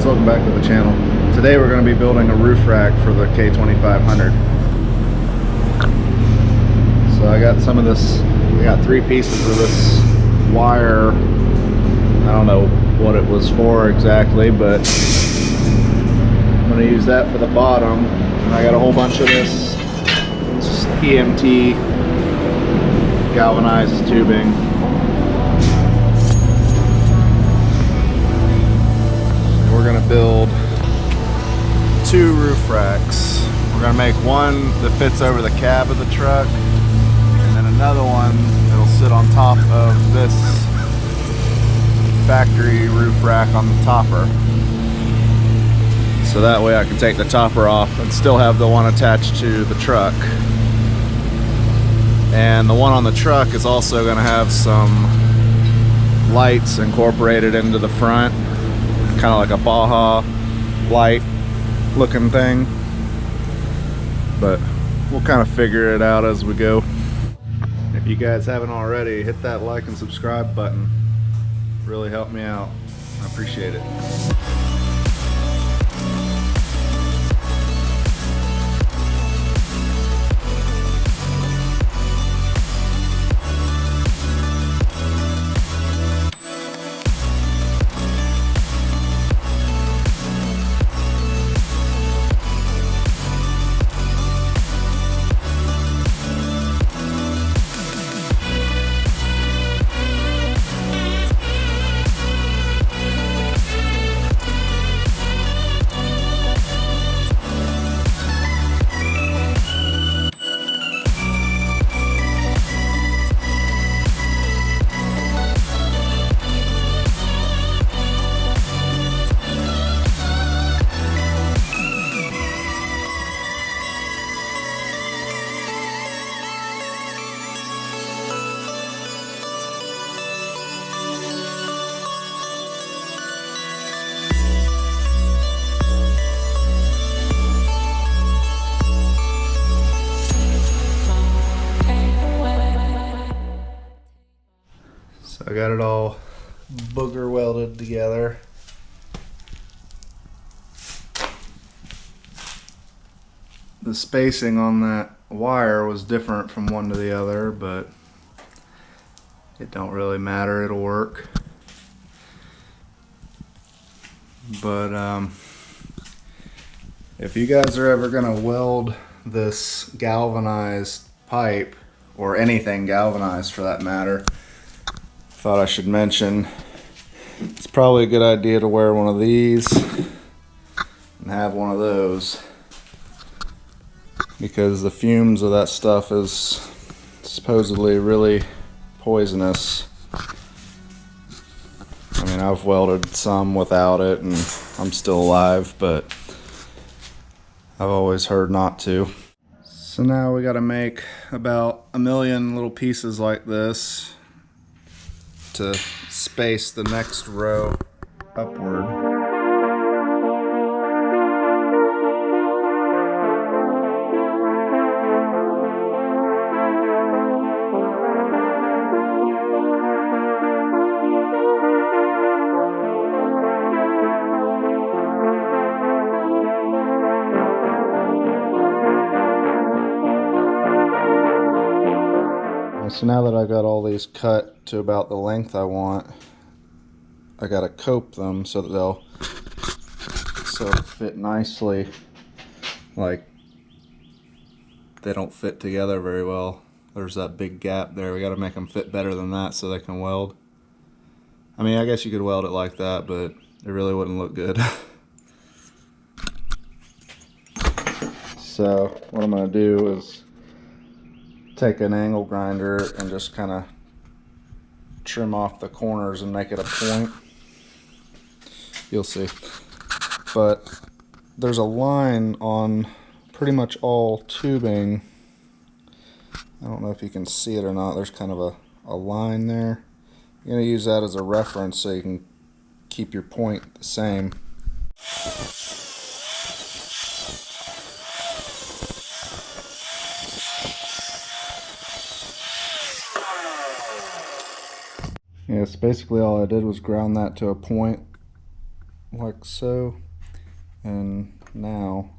guys, welcome back to the channel. Today we're going to be building a roof rack for the K2500. So I got some of this, we got 3 pieces of this wire. I don't know what it was for exactly, but I'm going to use that for the bottom. And I got a whole bunch of this EMT galvanized tubing. We're going to build 2 roof racks. We're going to make one that fits over the cab of the truck, and then another one that'll sit on top of this factory roof rack on the topper. So that way I can take the topper off and still have the one attached to the truck. And the one on the truck is also going to have some lights incorporated into the front, kind of like a Baja light looking thing, but we'll kind of figure it out as we go. If you guys haven't already, hit that like and subscribe button. Really help me out. I appreciate it. I got it all booger welded together. The spacing on that wire was different from one to the other, but it don't really matter, it'll work. But if you guys are ever gonna weld this galvanized pipe, or anything galvanized for that matter, thought I should mention it's probably a good idea to wear one of these and have one of those, because the fumes of that stuff is supposedly really poisonous. I mean, I've welded some without it and I'm still alive, but I've always heard not to. So now we got to make about 1 million little pieces like this to space the next row upward. So now that I got all these cut to about the length I want, I gotta cope them so that they'll fit nicely. Like, they don't fit together very well. There's that big gap there. We gotta make them fit better than that so they can weld. I mean, I guess you could weld it like that, but it really wouldn't look good. So what I'm gonna do is take an angle grinder and just kind of trim off the corners and make it a point. You'll see. But there's a line on pretty much all tubing. I don't know if you can see it or not. There's kind of a line there. You're going to use that as a reference so you can keep your point the same. Yes, basically all I did was ground that to a point like so, and now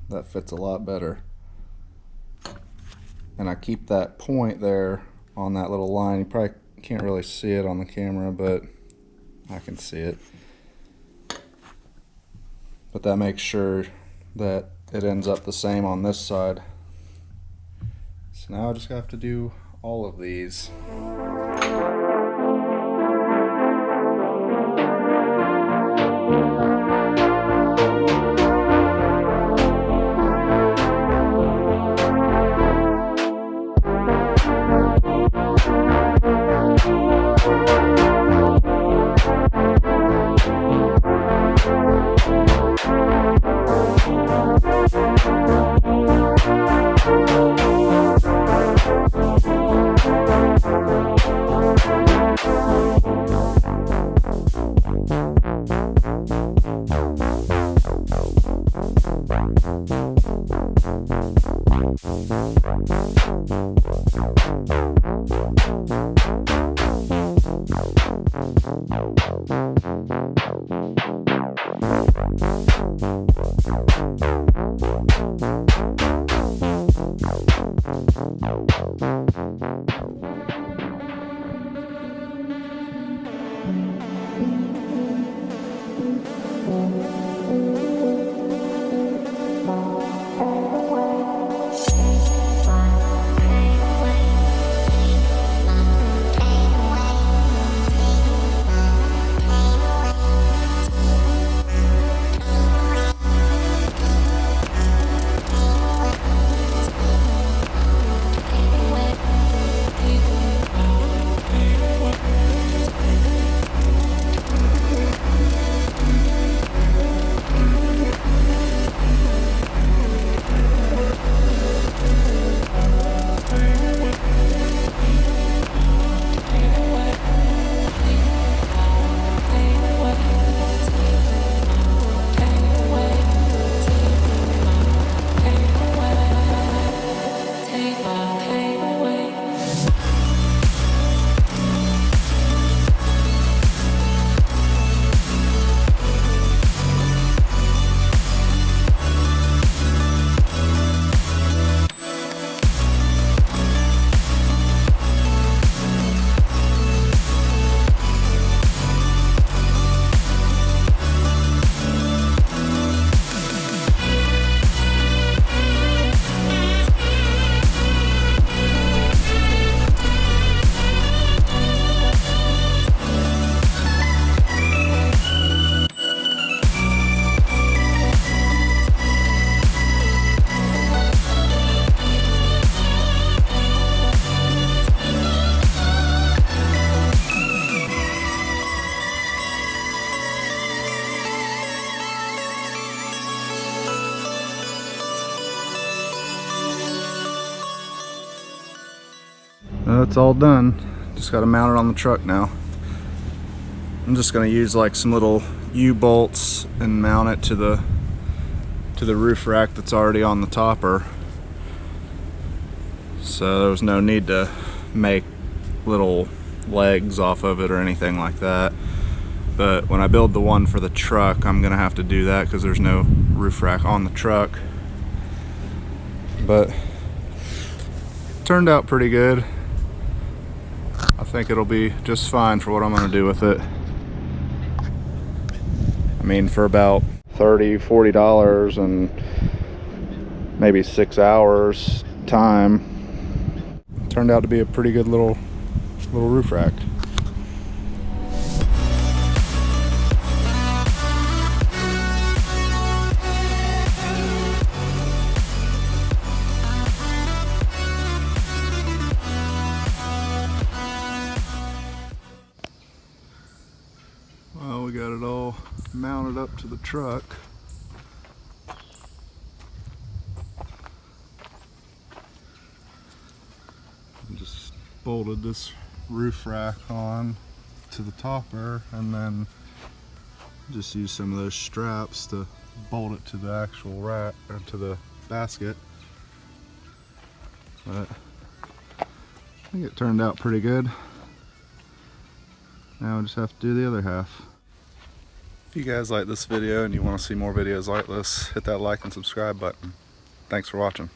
that fits a lot better. And I keep that point there on that little line. You probably can't really see it on the camera, but I can see it. But that makes sure that it ends up the same on this side. So now I just have to do all of these. It's all done. Just got to mount it on the truck now. I'm just going to use like some little U-bolts and mount it to the roof rack that's already on the topper. So there was no need to make little legs off of it or anything like that. But when I build the one for the truck, I'm gonna have to do that because there's no roof rack on the truck. But it turned out pretty good. I think it'll be just fine for what I'm gonna do with it. I mean, for about $30–40 and maybe 6 hours time, turned out to be a pretty good little roof rack. Well, we got it all mounted up to the truck. Just bolted this roof rack on to the topper and then just used some of those straps to bolt it to the actual rack or to the basket. But I think it turned out pretty good. Now I just have to do the other half. If you guys like this video and you want to see more videos like this, hit that like and subscribe button. Thanks for watching.